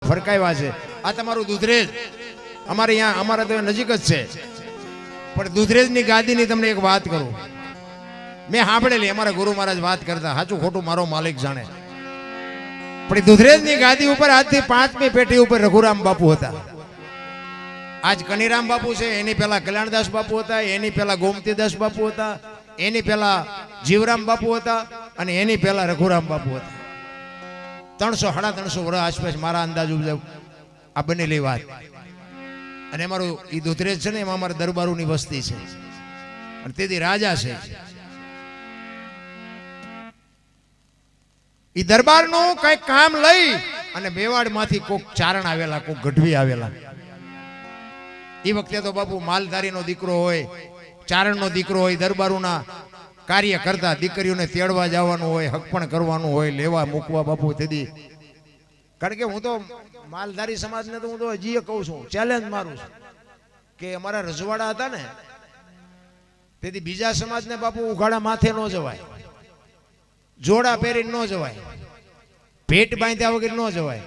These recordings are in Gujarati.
ફરકાવ્યા છે. આ તમારું દુધરેજ અમારે અહીંયા અમારા તો નજીક જ છે. પણ દુધરેજની ગાદીની તમને એક વાત કરું, મેં સાંભળેલી, અમારા ગુરુ મહારાજ વાત કરતા, સાચું ખોટું મારો માલિક જાણે. પણ દુધરેજની ગાદી ઉપર આજથી 5મી પેઢી ઉપર રઘુરામ બાપુ હતા. આજ કનીરામ બાપુ છે, એની પહેલા કલ્યાણદાસ બાપુ હતા, એની પહેલા ગોમતીદાસ બાપુ હતા, એની પહેલા જીવરામ બાપુ હતા, અને એની પહેલા રઘુરામ બાપુ હતા. 300-350 વર્ષ આસપાસ મારા અંદાજ મુજબ આ બનેલી વાત. અને અમારું એ દુધરેજ છે ને, એમાં અમારા દરબારોની વસ્તી છે, અને તેથી રાજા છે. એ દરબારનું કઈક કામ લઈ અને મેવાડમાંથી કોક ચારણ આવેલા, કોક ગઢવી આવેલા. એ વખતે તો બાપુ માલધારીનો દીકરો હોય, ચારણનો દીકરો હોય, દરબારોના કાર્ય કરતા, દીકરીઓને તેડવા જવાનું હોય, હકપણ કરવાનું હોય, લેવા મૂકવા બાપુ તેથી. કારણ કે હું તો માલધારી સમાજને તો હું તો હજી કહું છું, ચેલેન્જ મારું છું કે અમારા રજવાડા હતા ને, તેથી બીજા સમાજને બાપુ ઉઘાડા માથે ન જવાય, જોડા પહેરીને ન જવાય, ભેટ બાંધ્યા વગર ન જવાય.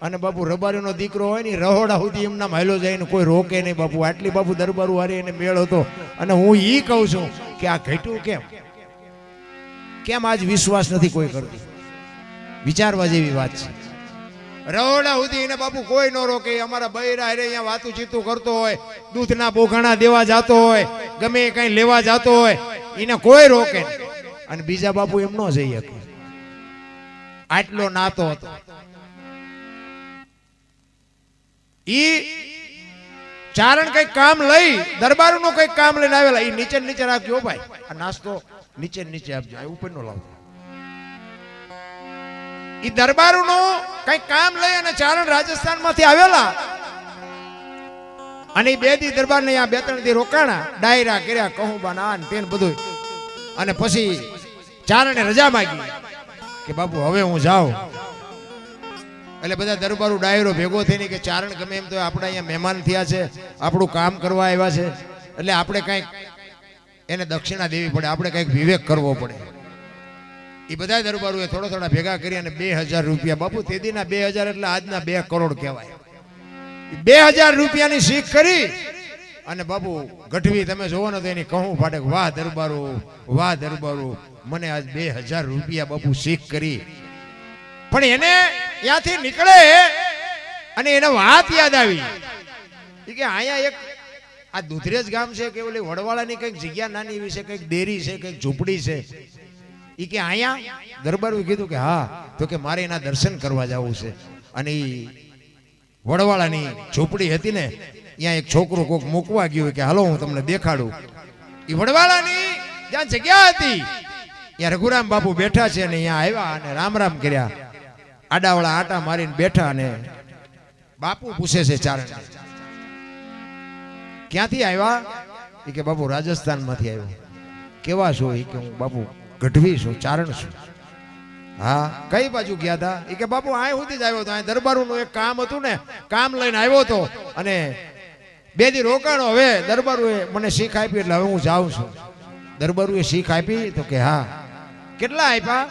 અને બાપુ રબારીનો દીકરો હોય ને, રહોડા સુધી એમના માયલો જાય ને કોઈ રોકે નહીં બાપુ. આટલી બાપુ દરબારું હારી એને મેળ હતો. અને હું ઈ કહું છું કે આ ઘટ્યું કેમ આજ વિશ્વાસ નથી કોઈ કરતું? વિચારવા જેવી વાત છે. રહોડા સુધી એને બાપુ કોઈ ન રોકે. અમારા બૈરા હારે અહીંયા વાતું ચીતું કરતો હોય, દૂધના બોઘાણા દેવા જતો હોય, ગમે કઈ લેવા જતો હોય, એને કોઈ રોકે નહીં. અને બીજા બાપુ એમ ન જઈ શકે. આટલો નાતો હતો. ઈ ચારણ કઈક કામ લઈ, દરબારનું કઈક કામ લઈને આવેલા. ઈ નીચે નીચે રાખજો ભાઈ, આ નાસ્તો નીચે નીચે આપજો, ઉપર નો લાવજો. ઈ દરબારનું કઈક કામ લઈ અને ચારણ રાજસ્થાન માંથી આવેલા. અને બે દી દરબાર ને 2-3 દી રોકાણા, ડાયરા કર્યા, કહું બાના ને તેન બધું. અને પછી ચારણે રજા માંગી કે બાપુ હવે હું જાઉં. એટલે બધા દરબારો ડાયરો ભેગો થઈને કે ચારણ ગમે એમ તો આપણે અહીંયા મહેમાન થયા છે, આપણું કામ કરવા આવ્યા છે, એટલે આપણે કંઈક એને દક્ષિણા દેવી પડે, આપણે કંઈક વિવેક કરવો પડે. એ બધા દરબારોએ થોડા ભેગા કરી અને 2000 રૂપિયા, બાપુ તેદીના 2000 એટલે આજના 2 કરોડ કહેવાય. 2000 રૂપિયાની શીખ કરી અને બાપુ ગઢવી તમે જોવો ને તો એની કહું ફાટે, વાહ દરબારો, મને આજ 2000 રૂપિયા બાપુ શીખ કરી. પણ એને ત્યાંથી નીકળે અને એને વાત યાદ આવી કે અહીંયા એક આ દુધરેજ ગામ છે કે ઓલી વડવાળાની કઈક જગ્યા નાની એવી છે, કઈક ડેરી છે, કઈક ઝૂંપડી છે. એ કે અહીંયા દરબારોએ કીધું કે હા, તો કે મારે એના દર્શન કરવા જવું છે. અને એ વડવાળાની ઝૂંપડી હતી ને, ત્યાં એક છોકરો કોક મૂકવા ગયો કે હાલો હું તમને દેખાડું. એ વડવાળાની જ્યાં જગ્યા હતી ત્યાં રઘુરામ બાપુ બેઠા છે, અને અહીંયા આવ્યા અને રામ કર્યા, આડાવાળા આટા મારીને બેઠા. અને બાપુ પૂછે છે ચારણ, ક્યાંથી આવ્યા? એ કે બાપુ રાજસ્થાન માંથી આવ્યો. કેવા છો? એ કે હું બાપુ ગઢવી છું, ચારણ છું. હા, કઈ બાજુ ગયા હતા? એ કે બાપુ આ સુધી જ આવ્યો હતો, આ દરબારોનું એક કામ હતું ને, કામ લઈને આવ્યો હતો, અને 2 દી રોકાણો. હવે દરબારોએ મને શીખ આપી એટલે હવે હું જાઉં છું. દરબારોએ શીખ આપી? તો કે હા. કેટલા આપ્યા?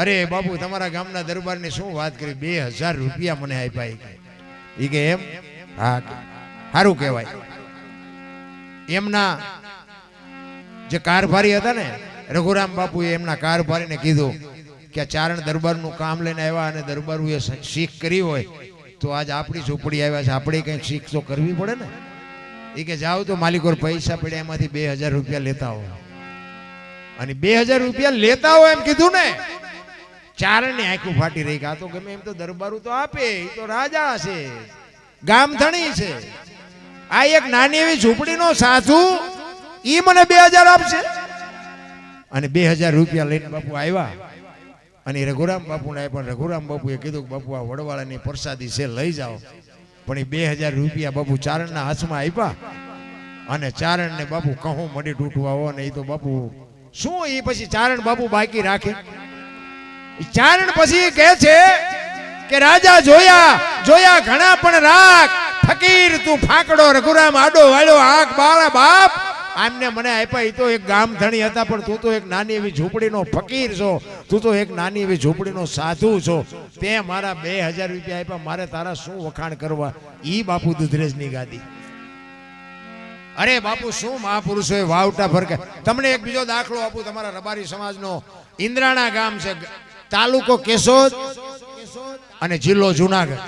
અરે બાપુ તમારા ગામના દરબારની શું વાત કરી, 2000 રૂપિયા મને આપ્યા. એ કે એમ? હા, સારું કહેવાય. એમના જે કારભારી હતા ને રઘુરામ બાપુએ એમના કારભારીને કીધું કે ચારણ દરબારનું કામ લઈને આવ્યા અને દરબારોએ શીખ કરી હોય તો આજ આપણી ઝૂંપડી આવ્યા છે, આપણે કંઈક શીખ તો કરવી પડે ને. એ કે જાઓ તો માલિકો પૈસા પડ્યા, એમાંથી 2000 રૂપિયા લેતા હો. અને 2000 રૂપિયા લેતા હોય એમ કીધું ને, ચારણની આંખું ફાટી રહી. આ તો ગમે એમ તો દરબારું તો આપે, એ તો રાજા છે, ગામધણી છે. આ એક નાની એવી ઝૂંપડીનો સાધુ ઈ મને 2000 આપશે? અને 2000 રૂપિયા લઈને બાપુ આવ્યા અને રઘુરામ બાપુને આપ્યા. રઘુરામ બાપુએ કીધું કે બાપુ આ વડવાળાની પ્રસાદી છે, લઈ જાઓ. પણ એ 2000 રૂપિયા બાપુ ચારણના હાથમાં આપ્યા. અને ચારણને બાપુ કહું મડી તૂટવા હો ને, એ તો બાપુ શું, એ પછી ચારણ બાપુ બાકી રાખે? ચારણ પછી કહે છે કે રાજા જોયા ઘણા પણ રાખ, ફકીર તું ફાકડો. રઘુરામ આડો વાળ્યો આંખ બાળા બાપ, આમને મને આપ્યા. એ તો એક ગામ ધણી હતા, પણ તું તો એક નાની એવી ઝૂંપડીનો ફકીર છો. તું તો એક નાની એવી ઝૂંપડીનો સાધુ છો, તે મારા 2000 રૂપિયા આપ્યા, મારે તારા શું વખાણ કરવા? ઈ બાપુ દુધરેજની ગાદી. અરે બાપુ શું મહાપુરુષોએ વાવટા ફરકે. તમને એક બીજો દાખલો આપું, તમારા રબારી સમાજનો. ઇન્દ્રાણા ગામ છે, તાલુકો કેશોદ અને જિલ્લો જુનાગઢ.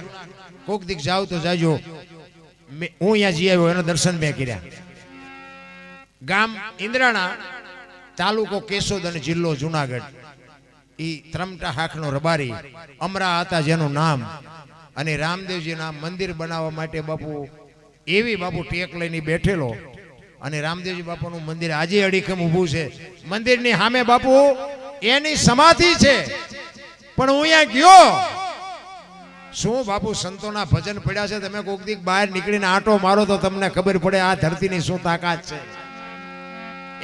કોક દીક જાવ તો જાજો. હું અહીંયા જઈ આવ્યો, એનો દર્શન મેં કર્યા. ગામ ઇન્દ્રાણા, તાલુકો કેશોદ અને જિલ્લો જુનાગઢ. ઈ ત્રમટા હાકનો રબારી અમરા હતા જેનું નામ. અને રામદેવજીના મંદિર બનાવવા માટે બાપુ એવી બાપુ ટેક લઈને બેઠેલો. અને રામદેવજી બાપાનું મંદિર આજે અડીખમ ઊભું છે. મંદિરની સામે બાપુ એની સમાધિ છે. પણ હું અહીંયા ગયો, શું બાપુ સંતોના ભજન પડ્યા છે. તમે કોક દીક બહાર નીકળીને આંટો મારો તો તમને ખબર પડે આ ધરતીની શું તાકાત છે.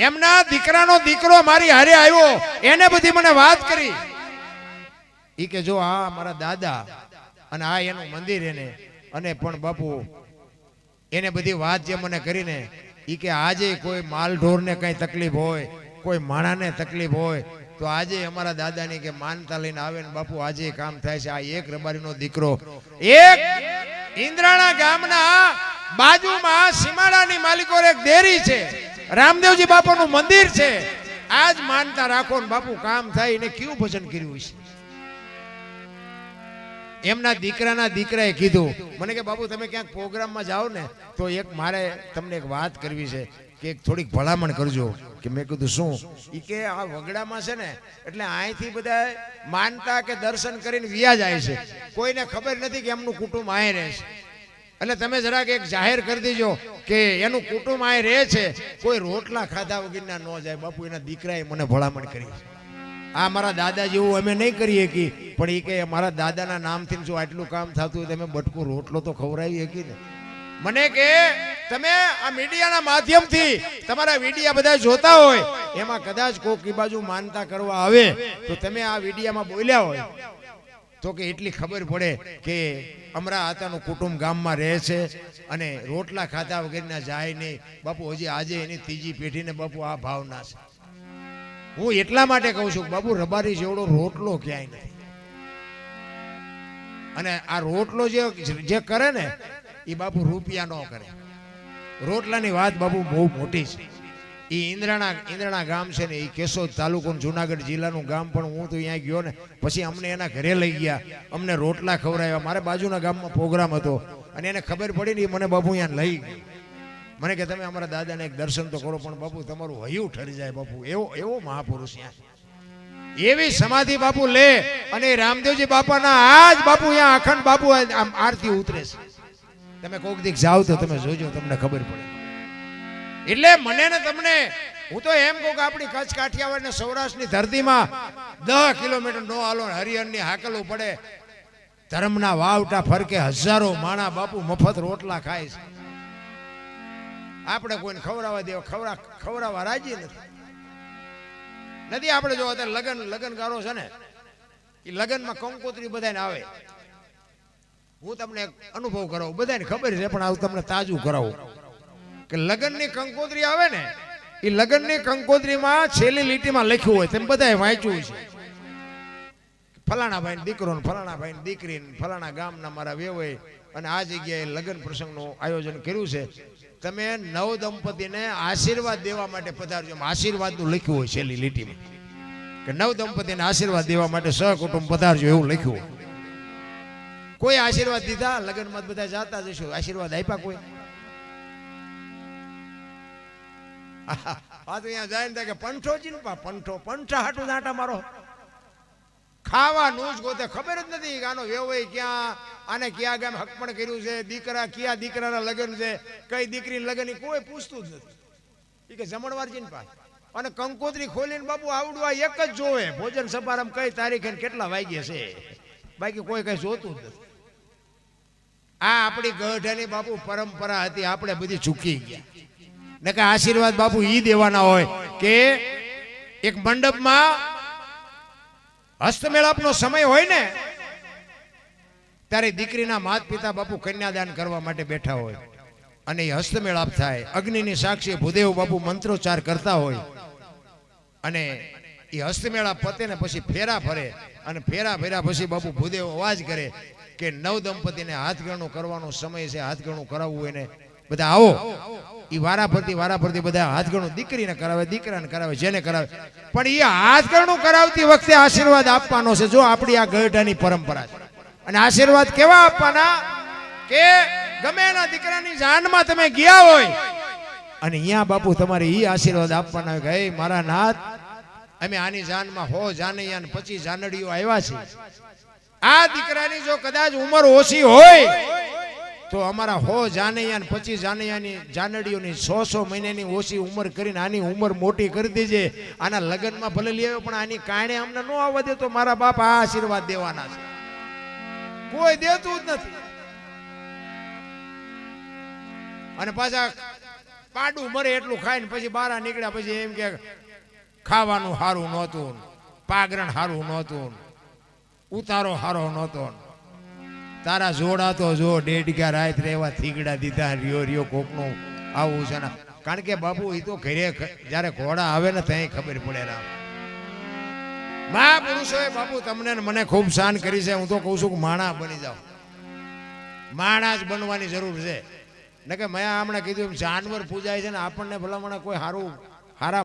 એમના દીકરાનો દીકરો મારી હારે આવ્યો, એને બધી મને વાત કરી. ઈ કે જો આ મારા દાદા અને આ એનું મંદિર એને, અને પણ બાપુ એને બધી વાત જે મને કરીને, ઈ કે આજે કોઈ માલ ઢોરને કઈ તકલીફ હોય, કોઈ માણાને તકલીફ હોય તો આજે અમારા દાદાની કે માનતા લઈને આવે ને બાપુ આજે કામ થાય છે. આ એક રબારીનો દીકરો, એક ઇન્દ્રાણા ગામના બાજુમાં સીમાડાની માલિકો એક દેરી છે, રામદેવજી બાપાનું મંદિર છે. આજ માનતા રાખો ને બાપુ કામ થાય. એને કેવું ભજન કર્યું છે. એમના દીકરાના દીકરાએ કીધું મને કે બાપુ તમે ક્યાંક પ્રોગ્રામમાં જાઓ ને તો એક મારે તમને એક વાત કરવી છે કે થોડીક ભલામણ કરજો. કે મેં કીધું શું? ઈ કે આ વગડામાં છે ને એટલે અહીંથી બધા માનતા કે દર્શન કરીને વિયા જાય છે, કોઈને ખબર નથી કે એમનું કુટુંબ અહીં રહે છે. એટલે તમે જરાક એક જાહેર કરી દેજો કે એનું કુટુંબ અહીં રહે છે, કોઈ રોટલા ખાધા વગરના ન જાય. બાપુ એના દીકરાએ મને ભલામણ કરી. આ મારા દાદા જેવું અમે નહીં કરીએ કે, પણ એ કે મારા દાદાના નામથી જો આટલું કામ થતું હોય તમે બટકું રોટલો તો ખવડાવી શકી ને. મને કે તમે આ મીડિયાના માધ્યમથી તમારા વિડીયા બધા જોતા હોય, એમાં કદાચ કોક ઈ બાજુ માનતા કરવા આવે તો તમે આ વિડીયામાં બોલ્યા હોય તો કે એટલી ખબર પડે કે અમરા આતાનું કુટુંબ ગામમાં રહે છે અને રોટલા ખાતા વગરના જાય નહીં. બાપુ હજી આજે એની ત્રીજી પેઢીને બાપુ આ ભાવના છે. હું એટલા માટે કહું છું બાપુ રબારી જેવડો રોટલો ક્યાંય નથી. અને આ રોટલો જે કરે ને એ બાપુ રૂપિયા ન કરે. રોટલાની વાત બાપુ બહુ મોટી છે. એ ઇન્દ્રાણા ગામ છે ને એ કેશોદ તાલુકો જુનાગઢ જિલ્લાનું ગામ. પણ હું તો અહીંયા ગયો ને પછી અમને એના ઘરે લઈ ગયા, અમને રોટલા ખવડાવ્યા. મારે બાજુના ગામમાં પ્રોગ્રામ હતો અને એને ખબર પડી ને મને બાપુ અહીંયા લઈ ગયો. મને કે તમે અમારા દાદાને એક દર્શન તો કરો. પણ બાપુ તમારું હૈયું ઠરી જાય બાપુ. એવો મહાપુરુષ અહીંયા એવી સમાધિ બાપુ લે. અને રામદેવજી બાપાના આજ બાપુ અહીંયા અખંડ બાપુ આરતી ઉતરે છે. તમે કોક દીક જાઓ તો તમે જોજો, તમને ખબર પડે. એટલે મને ને તમને હું તો એમ કહું કે આપણી કચ્છ કાઠિયાવાડ ને સૌરાષ્ટ્રની ધરતીમાં 10 કિલોમીટર નો હાલો હરિહરની હાકલવું પડે. ધર્મના વાવટા ફરકે હજારો માણા બાપુ મફત રોટલા ખાય છે. આપણે કોઈને ખવડાવવા દેવા ખવડાવવા રાજી નથી. આપણે જો અત્યારે લગનગારો છે ને એ લગનમાં કંકોત્રી બધાને આવે. હું તમને એક અનુભવ કરાવું, બધાને ખબર છે પણ આવું તમને તાજું કરાવું કે લગનની કંકોત્રી આવે ને એ લગનની કંકોત્રીમાં છેલ્લી લીટીમાં લખ્યું હોય, તમે બધાએ વાંચ્યું છે, ફલાણા ભાઈ દીકરો ને ફલાણા ભાઈ દીકરી ને ફલાણા ગામના મારા વેવાય અને આ જગ્યાએ લગ્ન પ્રસંગનું આયોજન કર્યું છે. તમે નવ દંપતીને આશીર્વાદ દેવા માટે પધારજો. આશીર્વાદનું લખ્યું હોય છેલ્લી લીટીમાં કે નવ દંપતીને આશીર્વાદ દેવા માટે સહકુટુંબ પધારજો એવું લખ્યું હોય. કોઈ આશીર્વાદ દીધા? લગ્નમાં બધા જાતા જશું, આશીર્વાદ આપ્યા કોઈ? આ તો અહીંયા જાય ને કે પંઠો ચીનપા પંઠા હાટું દાંટા મારો ખાવાનું જ ગોતે. ખબર જ નથી આનો વેવાય ક્યાં, આને ક્યાં ગામ હકપણ કર્યું છે, દીકરા ક્યાં દીકરાના લગ્ન છે, કઈ દીકરી લગ્ન કોઈ પૂછતું જ નથી. એ કે જમણવાર ચીનપા અને કંકોત્રી ખોલીને બાપુ આવડું આ એક જ જોવે ભોજન સમારંભ કઈ તારીખે કેટલા વાગ્યે છે, બાકી કોઈ કઈ જોતું જ નથી. આ આપણી ગઢની બાપુ પરંપરા હતી, આપણે બધી ચૂકી ગયા. ને કે આશીર્વાદ બાપુ ઈ દેવાના હોય કે એક મંડપમાં હસ્તમેળાપનો સમય હોય ને ત્યારે દીકરીના માતા પિતા બાપુ કન્યાદાન કરવા માટે બેઠા હોય અને એ હસ્તમેળાપ થાય. અગ્નિની સાક્ષી ભૂદેવ બાપુ મંત્રોચ્ચાર કરતા હોય અને એ હસ્તમેળા પતે ને પછી ફેરા ફરે અને ફેરા ફેરા પછી બાપુ ભૂદેવ અવાજ કરે કે નવ દંપતીને હાથગણું કરવાનો સમય છે, હાથગણું કરાવવું એને બધા આવો. એ વારા ફરતી બધા હાથગણું દીકરીને કરાવે, દીકરાને કરાવે, જેને કરાવે. પણ એ હાથગણું કરાવતી વખતે આશીર્વાદ આપવાનો છે. જો આપણી આ ગઢાની પરંપરા છે. અને આશીર્વાદ કેવા આપવાના કે ગમે એના દીકરાની જાનમાં તમે ગયા હોય અને અહીંયા બાપુ તમારે ઈ આશીર્વાદ આપવાના હોય કે હે મારા નાથ, અમે આની જાનમાં 100 જાનૈયા ને 25 જાનડીઓ આવ્યા છે. આ દીકરાની જો કદાચ ઉંમર ઓછી હોય તો અમારા 100 જાનૈયા ને 25 જાનૈયાની જાનડીઓની 100 મહિનાની ઓછી ઉંમર કરીને આની ઉંમર મોટી કરી દેજે. આના લગ્નમાં ભલે લઈ આવ્યો પણ આની કારણે અમને ન આવવા દે. તો મારા બાપ આ આશીર્વાદ દેવાના છે. કોઈ દેતું જ નથી. અને પાછા પાડું મરે એટલું ખાઈને પછી બહાર નીકળ્યા પછી એમ કે ખાવાનું સારું નહોતું, પાગરણ સારું નહોતું, ઉતારો સારો નહોતો. તારા જોડા તો જો 1.5 રાત રહેવા થીગડા દીધા. રિયો કોકનું આવું છે ને. કારણ કે બાપુ એ તો ઘરે જયારે ઘોડા આવે ને ત્યાં ખબર પડે. રામ મહાપુરુષોએ બાપુ તમને મને ખૂબ શાન કરી છે. હું તો કહું છું કે માણા બની જાઓ. માણા જ બનવાની જરૂર છે. ને કે મેં હમણાં કીધું જાનવર પૂજાય છે ને આપણને ભલામણ કોઈ સારું સારા